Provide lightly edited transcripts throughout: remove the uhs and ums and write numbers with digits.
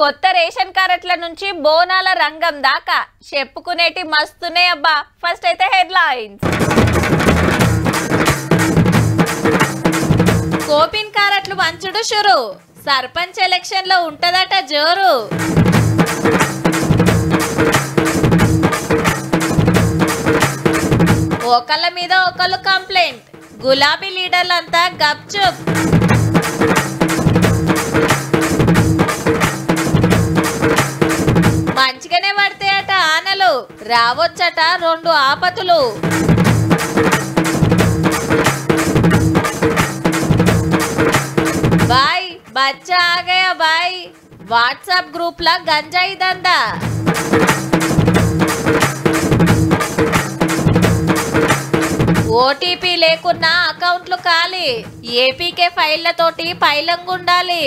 కొత్త రేషన్ కార్డుల నుంచి బోనాల రంగం దాకా చెప్పుకునేటి మస్తునే అబ్బా. ఫస్ట్ అయితే హెడ్లైన్స్. కోపిన్ కార్డులు పంచుడు షురు. సర్పంచ్ ఎలక్షన్ లో ఉంటదట జోరు. ఒకళ్ళ మీద ఒకళ్ళు కంప్లైంట్. గులాబీ లీడర్లంతా గప్చుప్. మంచిగానే పడతాయట ఆనలు, రావచ్చట 2 ఆపతులు. బాయ్ బచ్చా ఆ గయా బాయ్. వాట్సాప్ గ్రూప్ లా గంజాయి దందా. ఓటీపీ లేకున్నా అకౌంట్లు ఖాళీ. ఏపీకే ఫైళ్లతోటి పైలంగుండాలి.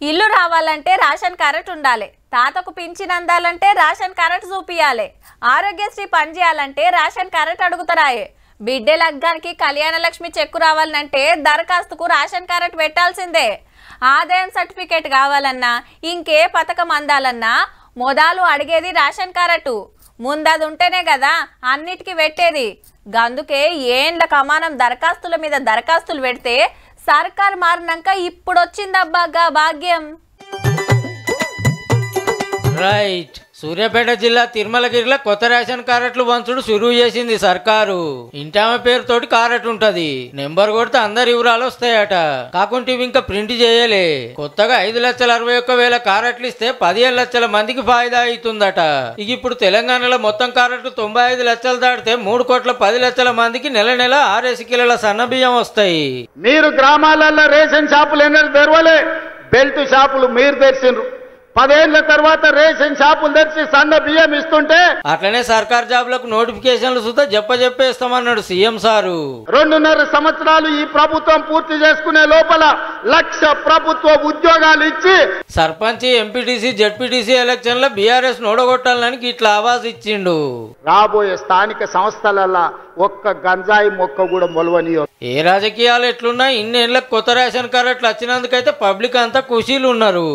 ఇల్లు రావాలంటే రేషన్ కార్డు ఉండాలి. తాతకు పింఛన్ అందాలంటే రేషన్ కార్డు చూపియాలి. ఆరోగ్యశ్రీ పనిచేయాలంటే రేషన్ కార్డు అడుగుతారాయే. బిడ్డ లగ్గానికి కళ్యాణ లక్ష్మి చెక్కు రావాలంటే దరఖాస్తుకు రేషన్ కార్డు పెట్టాల్సిందే. ఆదాయం సర్టిఫికేట్ కావాలన్నా, ఇంకే పథకం అందాలన్నా మొదలు అడిగేది రేషన్ కార్డు. ముందది ఉంటేనే కదా అన్నిటికీ పెట్టేది. గందుకే ఏండ్ల కమానం దరఖాస్తుల మీద దరఖాస్తులు పెడితే సర్కార్ మారినాక ఇప్పుడు వచ్చిందబ్బాగా భాగ్యం. రైట్. సూర్యాపేట జిల్లా తిరుమలగిరిలో కొత్త రేషన్ కార్డులు పంచుడు సురువు చేసింది సర్కారు. ఇంటామ పేరుతోటి కార్డు ఉంటది. నెంబర్ కొడితే అందరి వివరాలు వస్తాయట. కాకుంటే ఇవి ఇంకా ప్రింట్ చేయలే. కొత్తగా 5,61,000 కార్డులు ఇస్తే 15 లక్షల మందికి ఫాయిదా అవుతుందట. ఇక ఇప్పుడు తెలంగాణలో మొత్తం కార్డులు 95 లక్షలు దాటితే 3,10,00,000 మందికి నెల నెల 6 కిలోల సన్న బియ్యం వస్తాయి. మీరు గ్రామాలలో రేషన్ షాపులు ఎన్నడూ తెరవలే. బెల్ట్ షాపులు మీరు తెరిచిండ్రు. 10 ఏళ్ల తర్వాత రేషన్ షాపులు తెరిచి సన్న బియ్యం ఇస్తుంటే అట్లనే సర్కార్ జాబ్లకు నోటిఫికేషన్లు సుతా చెప్పేస్తామన్నాడు సీఎం సారు. 2.5 సంవత్సరాలు ఈ ప్రభుత్వం పూర్తి చేసుకునే లోపల 1,00,000 ప్రభుత్వ ఉద్యోగాలు ఇచ్చి సర్పంచ్, ఎంపీటీసీ, జెడ్పీటీసీ ఎలక్షన్ లో బీఆర్ఎస్ నోడగొట్టాలని ఇట్లా ఆవాజ్ ఇచ్చిండు. రాబోయే స్థానిక సంస్థలలో ఒక్క గంజాయి మొక్క కూడా మొలవనియో. ఏ రాజకీయాలు ఎట్లున్నా ఇన్నేళ్లకు కొత్త రేషన్ కార్డులు వచ్చినందుకైతే పబ్లిక్ అంతా ఖుషీలు ఉన్నారు.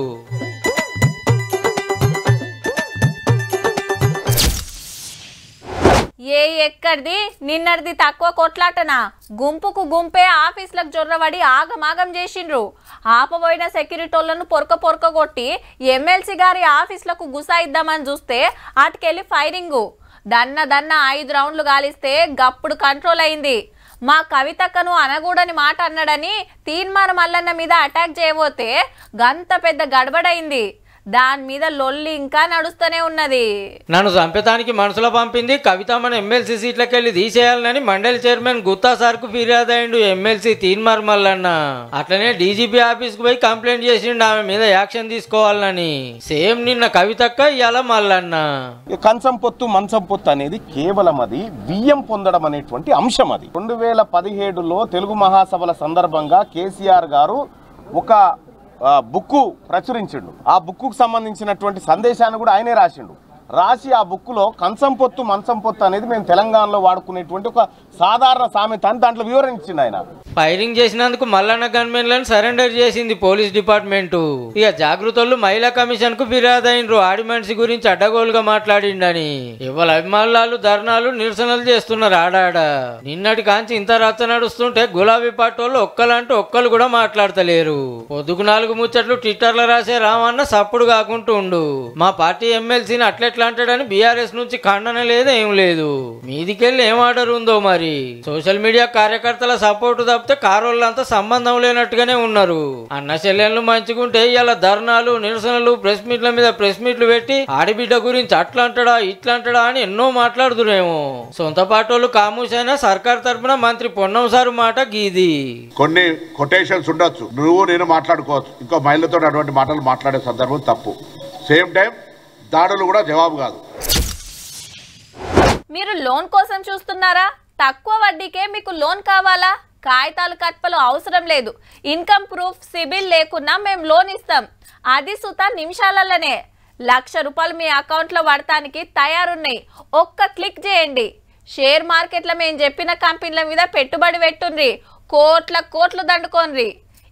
ఎక్కడిది నిన్నటిది తక్కువ కొట్లాటనా. గుంపుకు గుంపే ఆఫీసులకు జొర్రబడి ఆగమాగం చేసిండ్రు. ఆపబోయిన సెక్యూరిటీలను పొరక కొట్టి ఎమ్మెల్సీ గారి ఆఫీసులకు గుసాయిద్దామని చూస్తే అటుకెళ్ళి ఫైరింగు. దన్న 5 రౌండ్లు గాలిస్తే గప్పుడు కంట్రోల్ అయింది. మా కవితక్కను అనగూడని మాట అన్నాడని తీన్మార మల్లన్న మీద అటాక్ చేయబోతే గంత పెద్ద గడబడైంది. దాని మీద లొల్లి ఇంకా నడుస్తూనే ఉన్నది. నన్ను చంపేతానికి మనసులో పంపింది కవితమ్మను ఎమ్మెల్సీ సీట్లకెళ్ళి తీసేయాలని మండలి చైర్మన్ గుత్తా సార్ కు ఫిర్యాదు అయిండు ఎమ్మెల్సీ తీన్మార్ మల్లన్న. అట్లనే డీజీపీ ఆఫీస్ కు పోయి కంప్లైంట్ చేసిండు ఆమె మీద యాక్షన్ తీసుకోవాలని. సేమ్ నిన్న కవితక్క ఇయాల మల్లన్న. కంచం పొత్తు మంచం పొత్తు అనేది కేవలం అది బియ్యం పొందడం అనేటువంటి అంశం. అది 2017లో తెలుగు మహాసభల సందర్భంగా కేసీఆర్ గారు ఒక బుక్కు ప్రచురించిండు. ఆ బుక్కు సంబంధించినటువంటి సందేశాన్ని కూడా ఆయనే రాసి ఆ బుక్కులో కంచం పొత్తు మంచం పొత్తు అనేది మేము తెలంగాణలో వాడుకునేటువంటి ఒక సాధారణ సామెత అని దాంట్లో వివరించిండు ఆయన. ఫైరింగ్ చేసినందుకు మల్లన్న గన్మెన్లను సరెండర్ చేసింది పోలీస్ డిపార్ట్మెంట్. ఇక జాగృతలు మహిళా కమిషన్ కు ఫిర్యాదు అయినరు ఆడి మనిషి గురించి అడ్డగోలుగా మాట్లాడిండని. ఇవాళ అభిమానులు ధర్నాలు నిరసనలు చేస్తున్నారు ఆడాడ. నిన్నటి కాంచి ఇంత రచ్చ నడుస్తుంటే గులాబీ పార్టీ వాళ్ళు ఒక్కలంటూ ఒక్కరు కూడా మాట్లాడతలేరు. పొద్దుకు 4 ముచ్చట్లు ట్విట్టర్లో రాసే రామన్న సప్పుడు కాకుంటూ ఉండు. మా పార్టీ ఎమ్మెల్సీని అట్లెట్లా అంటాడని బీఆర్ఎస్ నుంచి ఖండన లేదు, ఏం లేదు. మీదికెళ్ళి ఏం ఆర్డర్ ఉందో మరి. సోషల్ మీడియా కార్యకర్తల సపోర్టు తప్పితే కారోళ్ళంతా సంబంధం లేనట్టుగానే ఉన్నారు. అన్న చెల్లెళ్ళు మంచుకుంటే ఇలా ధర్నాలు, నిరసనలు, ప్రెస్ మీట్ల మీద ప్రెస్ మీట్లు పెట్టి ఆడిబిడ్డ గురించి అట్లా అంటాడా ఇట్లా అంటాడా అని ఎన్నో మాట్లాడుతురేమో. సొంత పార్టీలు కామూష్ అయినా సర్కార్ తరఫున మంత్రి పొన్నం సారు మాట గీది. కొన్ని కొటేషన్స్ ఉండొచ్చు, నువ్వు నేను మాట్లాడుకోవచ్చు. ఇంకో మహిళతో అటువంటి మాటలు మాట్లాడే సందర్భం తప్పు. సేమ్ టైం దాడులు కూడా జవాబు కాదు. మీరు లోన్ కోసం చూస్తున్నారా? తక్కువ వడ్డీకే మీకు లోన్ కావాలా? కాగితాలు కట్పలు అవసరం లేదు. ఇన్కమ్ ప్రూఫ్, సిబిల్ లేకున్నా మేము లోన్ ఇస్తాం. అది సుత నిమిషాలలోనే. 1,00,000 రూపాయలు మీ అకౌంట్లో పడటానికి తయారున్నాయి. ఒక్క క్లిక్ చేయండి. షేర్ మార్కెట్లో మేము చెప్పిన కంపెనీల మీద పెట్టుబడి పెట్టుండ్రి. కోట్ల కోట్లు దండుకోండి.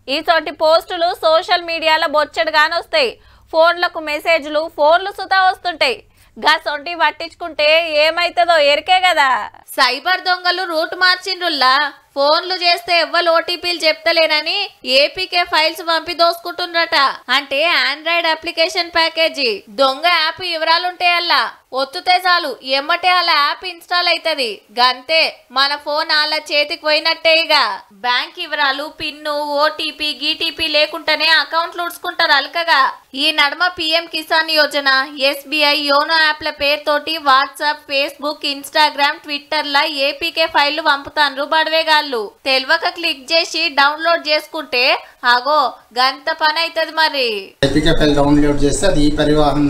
ఈతోటి పోస్టులు సోషల్ మీడియాలో బొచ్చడుగానే వస్తాయి. ఫోన్లకు మెసేజ్లు ఫోన్లు సుతా వస్తుంటాయి. గసొంటి పట్టించుకుంటే ఏమైతుందో ఎరికే కదా. సైబర్ దొంగలు రూట్ మార్చిండ్రుల్లా. ఫోన్లు చేస్తే ఎవ్వరు ఓటీపీలు చెప్తలేనని ఏపీకే ఫైల్స్ పంపి దోసుకుంటుండ్రట. అంటే ఆండ్రాయిడ్ అప్లికేషన్ ప్యాకేజీ దొంగ యాప్ వివరాలుంటాయి. అల్లా ఒత్తుతే చాలు ఎమ్మటే అలా యాప్ ఇన్స్టాల్ అవుతుంది. గంతే మన ఫోన్ అలా చేతికి పోయినట్టే. ఇక బ్యాంక్ వివరాలు పిన్ను ఓటీపీ గీటీపీ లేకుండానే అకౌంట్లు ఉడుచుకుంటారు అల్కగా. ఈ నడుమ PM Kisan Yojana SBI YONO యాప్ల పేరుతోటి వాట్సాప్ ఫేస్బుక్ ఇన్స్టాగ్రామ్ ట్విట్టర్ లా ఏపీకే ఫైళ్లు పంపుతాండ్రు బడవేగా. తెలివక క్లిక్ చేసి డౌన్లోడ్ చేసుకుంటే అగో గంత పని అవుతుంది. మరి ఏపీకే ఫైల్ డౌన్లోడ్ చేస్తే అది ఈ పరివాహన్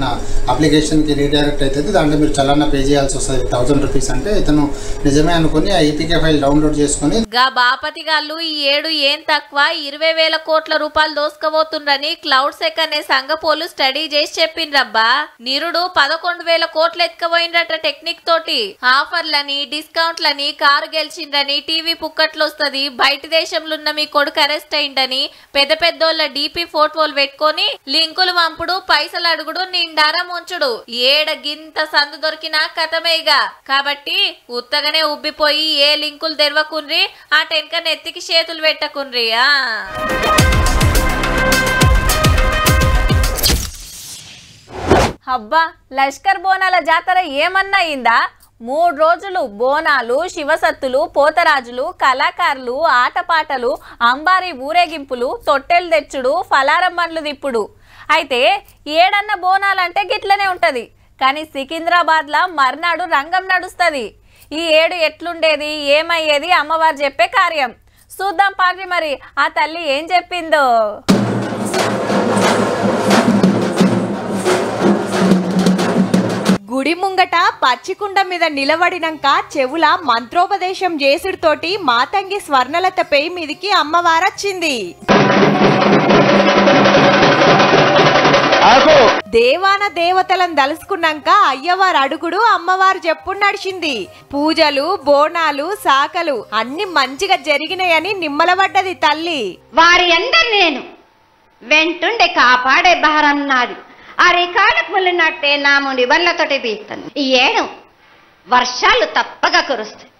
అప్లికేషన్ కి రీడైరెక్ట్ అవుతుంది. దాంట్లో మీరు చలానా పే చేయాల్సి వస్తుంది 1000 రూపీస్. అంటే ఇతను నిజమే అనుకుని ఆ ఏపీకే ఫైల్ డౌన్లోడ్ చేసుకుని గా బాపతి గాళ్ళు ఈ ఏడు ఏం తక్కువ 20,000 కోట్ల రూపాయలు దోసుకపోతుండ్రని క్లౌడ్ సెక్ అనే సంఘపోలు స్టడీ చేసి చెప్పిండ్రబ్బా. నిరుడు 11,000 కోట్లు ఎత్తుకపోయిండ్రట టెక్నిక్ తోటి. ఆఫర్లని డిస్కౌంట్లని కారు గెలిచిండ్రని టీవీ పుక్కట్లు వస్తుంది బయట దేశంలో ఉన్న మీ కొడుకు అరెస్ట్ అయిందని పెద్ద పెద్దోళ్ళ డీపీ ఫోటోలు పెట్టుకొని లింకులు పంపుడు పైసలు అడుగుడు నిండారా ముంచుడు. ఏడ గింత సందు దొరికినా కథమేగా. కాబట్టి ఉత్తగానే ఉబ్బిపోయి ఏ లింకులు తెరవకుండ్రి ఆ టెన్క నెత్తికి చేతులు పెట్టకుండ్రి. అబ్బా లష్కర్ బోనాల జాతర ఏమన్నా అయిందా? 3 రోజులు బోనాలు శివసత్తులు పోతరాజులు కళాకారులు ఆటపాటలు అంబారి ఊరేగింపులు తొట్టెలు తెచ్చుడు ఫలారం బండ్లు దిప్పుడు. అయితే ఏడన్న బోనాలంటే గిట్లనే ఉంటది. కానీ సికింద్రాబాద్లో మర్నాడు రంగం నడుస్తుంది. ఈ ఏడు ఎట్లుండేది ఏమయ్యేది అమ్మవారు చెప్పే కార్యం. చూద్దాం పార్టీ మరి ఆ తల్లి ఏం చెప్పిందో. గుడి ముంగట పచ్చికుండ మీద నిలబడినాక చెవుల మంత్రోపదేశం చేసుడితోటి మాతంగి స్వర్ణలత పై మీదికి అమ్మవారొచ్చింది. దేవాన దేవతలను దలుసుకున్నాక అయ్యవారు అడుగుడు అమ్మవారు చెప్పుడు నడిచింది. పూజలు బోనాలు సాకలు అన్ని మంచిగా జరిగినాయని నిమ్మలబడ్డది తల్లి. వారి అందరు నేను వెంటుండే కాపాడే భారం నాది. ఆ రికార్డుకు ముళ్ళినట్టే నా ముండి బండ్లతోటి బీస్తాను. ఈ ఏడు వర్షాలు తప్పగా కురుస్తాయి.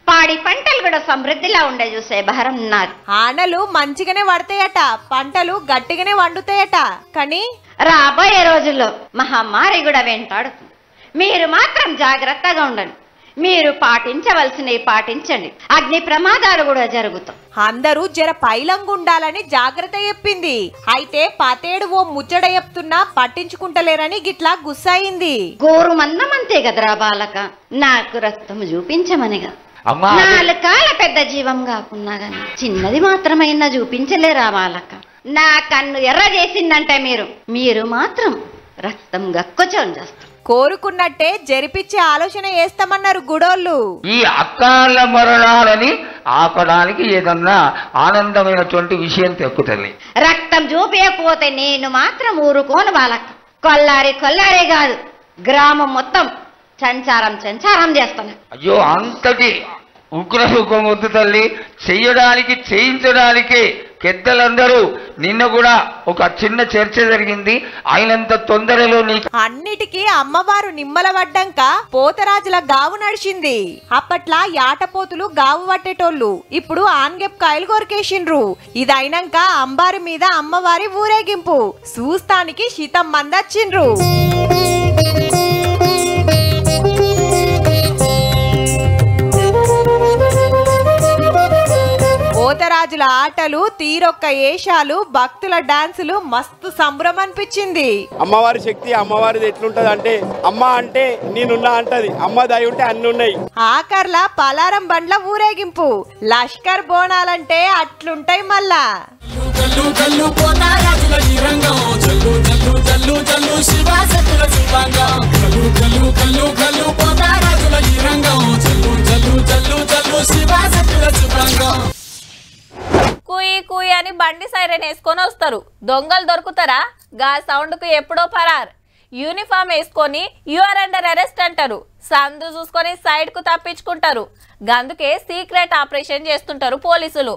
పాడి పంటలు కూడా సమృద్ధిలా ఉండే చూసే భారం నాది. ఆనలు మంచిగానే పడతాయట పంటలు గట్టిగానే వండుతాయట. కానీ రాబోయే రోజుల్లో మహమ్మారి కూడా వెంటాడుతుంది. మీరు మాత్రం జాగ్రత్తగా ఉండండి. మీరు పాటించవలసినవి పాటించండి. అగ్ని ప్రమాదాలు కూడా జరుగుతాయి. అందరూ జర పైలంగుండాలని జాగ్రత్త చెప్పింది. అయితే పాతేడు ఓ ముచ్చట చెప్తున్నా పట్టించుకుంటలేరని గిట్లా గుస్సాయింది. గోరు మందమంతే కదరా బాలక, నాకు రక్తం చూపించమనిగా. 4 కాళ్ళ పెద్ద జీవం కాకున్నా గాని చిన్నది మాత్రమైనా చూపించలేరా బాలక. నా కన్ను ఎర్ర చేసిందంటే మీరు మాత్రం రక్తం గక్కుచోని చేస్తారు. కోరుకున్నట్టే జరిపిచ్చే ఆలోచన చేస్తామన్నారు గుడోళ్ళు. ఈ అకాల మరణాలని ఆపడానికి ఏదన్నా ఆనందమైనటువంటి విషయం తెక్కుతుంది. రక్తం చూపించకపోతే నేను మాత్రం ఊరుకోను బాలక. కొల్లారి కాదు గ్రామం మొత్తం సంచారం చేస్తాను. అయ్యో అంతటి ఉగ్ర సుఖం వద్దు తల్లి. చెయ్యడానికి చేయించడానికి పెద్దలందరూ నిన్న కూడా ఒక చిన్న చర్చ జరిగింది. అయినంత తొందరలో నీకు అన్నిటికీ అమ్మవారు నిమ్మలబడ్డాక పోతరాజుల గావు నడిచింది. అప్పట్లా యాటపోతులు గావు పట్టేటోళ్ళు ఇప్పుడు ఆన్గెప్ కాయలు కొరికేసిండ్రు. ఇదైనాక అంబారి మీద అమ్మవారి ఊరేగింపు చూస్తానికి శీతం మంది వచ్చిండ్రు. పోతరాజుల ఆటలు తీరొక్క ఏషాలు భక్తుల డాన్సులు మస్తు సంబరం అనిపించింది. అమ్మవారి శక్తి అమ్మవారిది ఎట్లుంటది అంటే అమ్మ అంటే నేనున్నా అంటది. అమ్మ దయ ఉంటే అన్ని ఉన్నాయి. ఆఖర్ల పలారం బండ్ల ఊరేగింపు లష్కర్ బోనాలంటే అట్లుంటాయి. మళ్ళా కుయి కుయి అని బండి సైరన్ వేసుకొని వస్తారు. దొంగలు దొరుకుతారా? గా సౌండ్కు ఎప్పుడో పరార్. యూనిఫామ్ వేసుకొని యూఆర్ అండర్ అరెస్ట్ అంటారు. సందు చూసుకొని సైడ్ కు తప్పించుకుంటారు. గందుకే సీక్రెట్ ఆపరేషన్ చేస్తుంటారు పోలీసులు.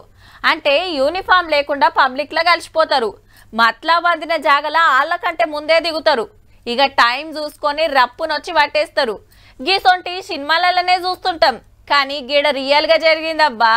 అంటే యూనిఫామ్ లేకుండా పబ్లిక్ లో కలిసిపోతారు. మట్లా బందిన జాగల ఆళ్ళకంటే ముందే దిగుతారు. ఇక టైం చూసుకొని రప్పునొచ్చి పట్టేస్తారు. గీసొంటి సినిమాలలోనే చూస్తుంటాం, కానీ గీడ రియల్ గా జరిగిందబ్బా.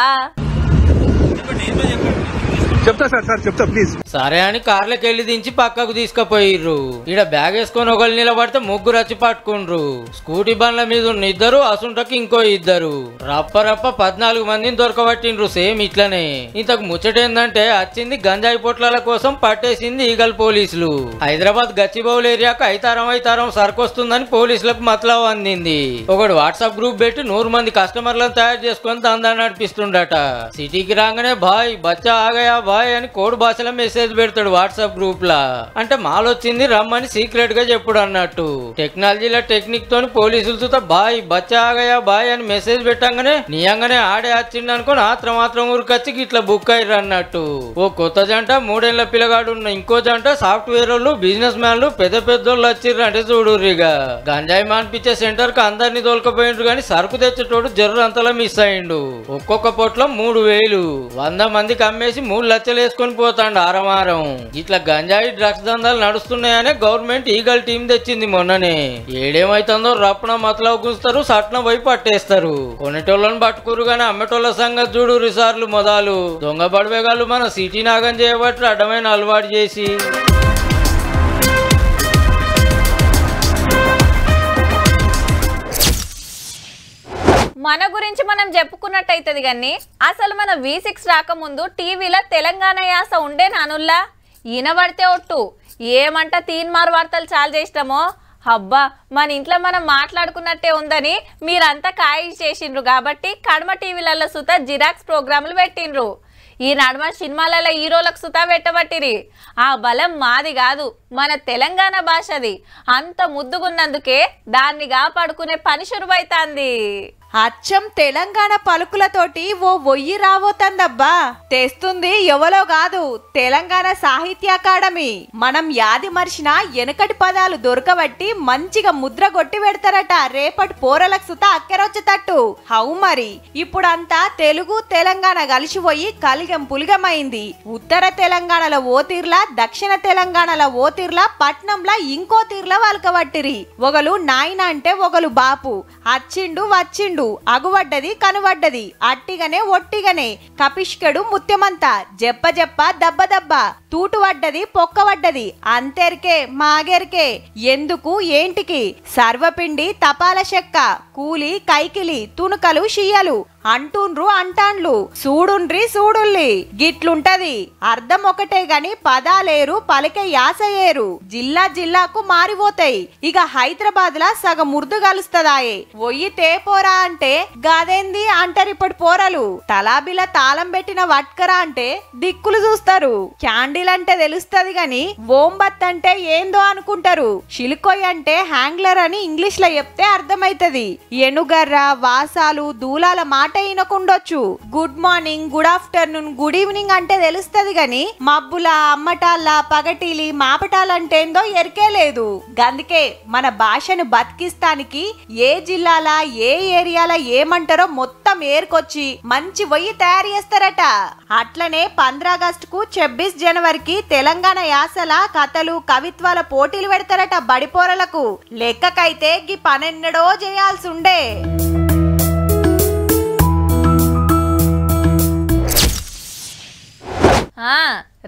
చెప్తా సార్ చెప్తా ప్లీజ్. సరే అని కార్లకి వెళ్ళి దించి పక్కకు తీసుకుపోయిర్రు. ఈడ బ్యాగ్ వేసుకొని ఒకళ్ళు నిలబడితే ముగ్గురు వచ్చి పట్టుకుండ్రు. స్కూటీ బండ్ల మీద ఉన్న ఇద్దరు, అసుంటకి ఇంకో ఇద్దరు. రప్ప 14 మందిని దొరకబట్టిండ్రు. సేమ్ ఇట్లనే. ఇంతకు ముచ్చటేందంటే వచ్చింది గంజాయి పొట్లాల కోసం పట్టేసింది ఈగల్ పోలీసులు. హైదరాబాద్ గచ్చిబౌల్ ఏరియాకు ఐతారం సరుకొస్తుందని పోలీసులకు మతలబు అందింది. ఒకడు వాట్సాప్ గ్రూప్ పెట్టి 100 మంది కస్టమర్లను తయారు చేసుకొని దందా నడిపిస్తుండట. సిటీకి రాగానే భాయ్ బచ్చా ఆగయా బాయ్ అని కోడ్ భాషలో మెసేజ్ పెడతాడు వాట్సాప్ గ్రూప్ లా. అంటే మాల్ వచ్చింది రమ్మని సీక్రెట్ గా చెప్పుడు అన్నట్టు. టెక్నాలజీల టెక్నిక్ తోని పోలీసులతో బాయ్ బచ్చా ఆగయా బాయ్ అని మెసేజ్ పెట్టంగానే నియంగానే ఆడే వచ్చింది అనుకుని మాత్రం ఊరికొచ్చి ఇట్లా బుక్ అయ్యారు అన్నట్టు. ఓ కొత్త జంట 3 ఏళ్ల పిల్లగాడు ఉన్న ఇంకో జంట సాఫ్ట్వేర్ వాళ్ళు బిజినెస్ మ్యాన్లు పెద్దోళ్ళు వచ్చిర్రు. అంటే చూడుర్రిగా గంజాయి మాన్పించే సెంటర్ కు అందరినీ తోలుకపోయిండ్రు, కానీ సరుకు తెచ్చేటోడు జర్రు అంతలా మిస్ అయ్యిండు. ఒక్కొక్క పొట్లో 3000 100 మందికి అమ్మేసి 3 లక్షలు వేసుకొని పోతాండు ఆరమారం. ఇట్లా గంజాయి డ్రగ్స్ దందాలు నడుస్తున్నాయనే గవర్నమెంట్ ఈగల్ టీం తెచ్చింది మొన్ననే. ఏడేమైతుందో రప్పన మతలవు గుంచుతారు, సట్న పోయి పట్టేస్తారు. కొనేటోళ్ళని పట్టుకురు గానీ అమ్మేటోళ్ళ సంగతి చూడు రిసార్లు మొదలు. దొంగ బడివేగాళ్ళు మన సిటీ నాగం చేయబట్టి అడ్డమైన అలవాటు చేసి మన గురించి మనం చెప్పుకున్నట్టయితది కానీ అసలు మన V6 రాకముందు టీవీలో తెలంగాణ యాస ఉండే నానుల్లా. ఈనబడితే ఒట్టు ఏమంట తీన్మార్ వార్తలు చాలా చేసినామో. అబ్బా మన ఇంట్లో మనం మాట్లాడుకున్నట్టే ఉందని మీరంతా కాయి చేసిండ్రు. కాబట్టి కడమ టీవీలలో సుత జిరాక్స్ ప్రోగ్రాంలు పెట్టిండ్రు. ఈ నడమ సినిమాలలో హీరోలకు సుతా పెట్టబట్టిరి. ఆ బలం మాది కాదు, మన తెలంగాణ భాషది. అంత ముద్దుగున్నందుకే దాన్ని కాపాడుకునే పని శురువైతాంది. అచ్చం తెలంగాణ పలుకులతోటి ఓ ఒయ్యి రాబోతందబ్బా. తెస్తుంది ఎవలో కాదు, తెలంగాణ సాహిత్య అకాడమీ. మనం యాది మర్చిన వెనకటి పదాలు దొరకబట్టి మంచిగా ముద్ర కొట్టి పెడతారట రేపటి పోరలకు సుత అక్కెరొచ్చేటట్టు. హౌ మరి ఇప్పుడంతా తెలుగు తెలంగాణ కలిసిపోయి కలిగం పులిగమైంది. ఉత్తర తెలంగాణలో ఓ తీర్లా, దక్షిణ తెలంగాణలో ఓ తీర్లా, పట్నంలా ఇంకో తీర్లా వాళ్ళకబట్టిరి. ఒకలు నాయన అంటే ఒకలు బాపు. అచ్చిండు వచ్చిండు, అగువడ్డది కనువడ్డది, అట్టిగనే ఒట్టిగనే, కపిష్కడు ముత్యమంతా, జప్ప దబ్బ తూటువడ్డది పొక్కవడ్డది, అంతెరికే మాగెరికే, ఎందుకు ఏంటికి, సర్వపిండి తపాల చెక్క, కూలి కైకిలి, తుణుకలు షియ్యలు అంటుండ్రు అంటాండ్లు. చూడుల్లి గిట్లుంటది. అర్థం ఒకటే గాని పదాలేరు, పలికే యాస ఏరు. జిల్లాకు మారిపోతాయి. ఇక హైదరాబాద్ లా సగం ముర్దు కలుస్తదాయే. ఒయ్యి తేపోరా అంటే గదేంది అంటారు ఇప్పుడు పోరలు. తలాబిల తాళం పెట్టిన వట్కరా అంటే దిక్కులు చూస్తారు. క్యాండిల్ అంటే తెలుస్తది గాని ఓంబత్ అంటే ఏందో అనుకుంటారు. షిల్కోయ్ అంటే హ్యాంగ్లర్ అని ఇంగ్లీష్ లో చెప్తే అర్థమైతది. ఎనుగర్ర వాసాలు దూలాల మాట ఇనకుండొచ్చు. Good morning, good afternoon, good evening అంటే తెలుస్తది గాని మబ్బుల అమ్మటాల పగటీలి మాపటాలంటే ఏందో ఎరికే లేదు. గందుకే మన భాషను బతికిస్తానికి ఏ జిల్లాల ఏ ఏరియాల ఏమంటారో మొత్తం ఏర్కొచ్చి మంచి వయ్యి తయారు చేస్తారట. అట్లనే 15 ఆగస్టుకు 26 జనవరికి తెలంగాణ యాసల కథలు కవిత్వాల పోటీలు పెడతారట బడిపోరలకు. లెక్కకైతే గీ పనెన్నడో చేయాల్సి ఉండే.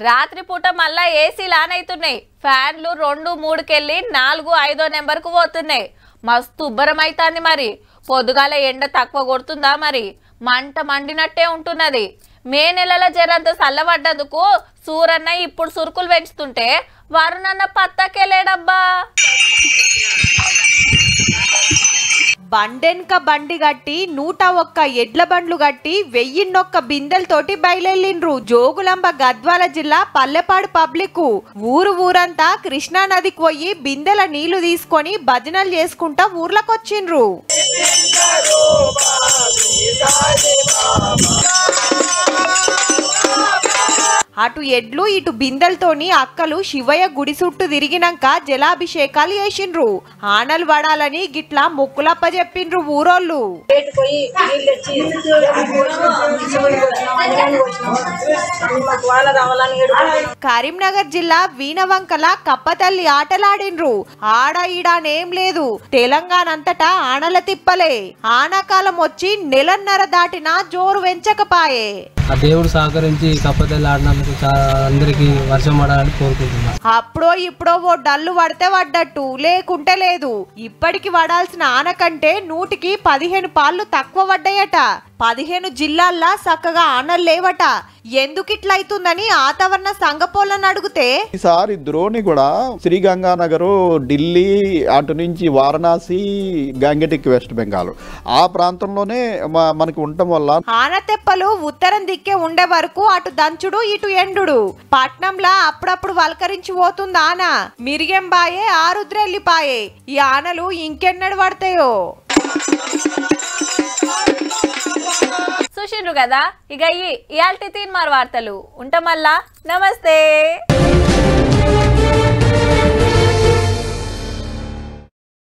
రాత్రిపూట మళ్ళా ఏసీ లానైతున్నాయి. ఫ్యాన్లు 2, 3కెళ్ళి 4, 5 నెంబర్కు పోతున్నాయి. మస్తు ఉబ్బరం అవుతుంది. మరి పొద్దుగాల ఎండ తక్కువ కొడుతుందా? మరి మంట మండినట్టే ఉంటున్నది. మే నెలలో జరంత చల్లబడ్డందుకు సూరన్న ఇప్పుడు సురుకులు పెంచుతుంటే వరుణన్న పత్తకెళ్ళాడబ్బా. బండెన్క బండి గట్టి 101 ఎడ్ల బండ్లు గట్టి 1001 బిందెలతోటి బయలుదేరిండ్రు జోగులాంబ గద్వాల జిల్లా పల్లెపాడు పబ్లిక్. ఊరంతా కృష్ణా నదికి పోయి బిందెల నీళ్లు తీసుకొని భజనలు చేసుకుంటా ఊర్లకొచ్చిండ్రు. అటు ఎడ్లు ఇటు బిందెలతోని అక్కలు శివయ్య గుడి చుట్టూ తిరిగినాక జలాభిషేకాలు చేసిండ్రు. ఆనలు పడాలని గిట్లా మొక్కులప్ప చెప్పిండ్రు ఊరోళ్ళు. కరీంనగర్ జిల్లా వీణవంకల కప్పతల్లి ఆటలాడిండ్రు. ఆడ ఈడానేం లేదు, తెలంగాణ అంతటా ఆనల తిప్పలే. ఆనాకాలం వచ్చి నెలన్నర దాటినా జోరు వెంచకపాయే. ఆ దేవుడు సహకరించి కప్పతల్లి ఆడినందుకు అందరికి వర్షం పడాలని కోరుకుంటున్నా. అప్పుడో ఇప్పుడో ఓ డల్లు పడితే పడ్డట్టు, లేకుంటే లేదు. ఇప్పటికి పడాల్సిన ఆనకంటే 100కి 15 పాళ్ళు తక్కువ పడ్డాయట. 15 జిల్లాల్లో చక్కగా ఆనలు లేవట. ఎందుకు ఇట్లా అవుతుందని వాతావరణ సంఘపోలను అడిగితే ఈసారి ద్రోణి కూడా శ్రీగంగానగర్, ఢిల్లీ, అటు నుంచి వారణాసి, గంగటిక్, వెస్ట్ బెంగాల్ ఆ ప్రాంతంలోనే మనకి ఉండటం వల్ల ఆనతెప్పలు ఉత్తరం దిక్కే ఉండే వరకు అటు దంచుడు ఇటు ఎండుడు. పట్నంలా అప్పుడప్పుడు వల్కరించి పోతుంది ఆన. మిరిగెంబాయే ఆరుద్రెల్లిపాయే. ఈ ఆనలు ఇంకెన్నడు పడతాయో. చూసిండ్రు కదా, ఇక ఇయాల్టి తీన్మార్ వార్తలు ఉంటాం. మళ్ళా నమస్తే.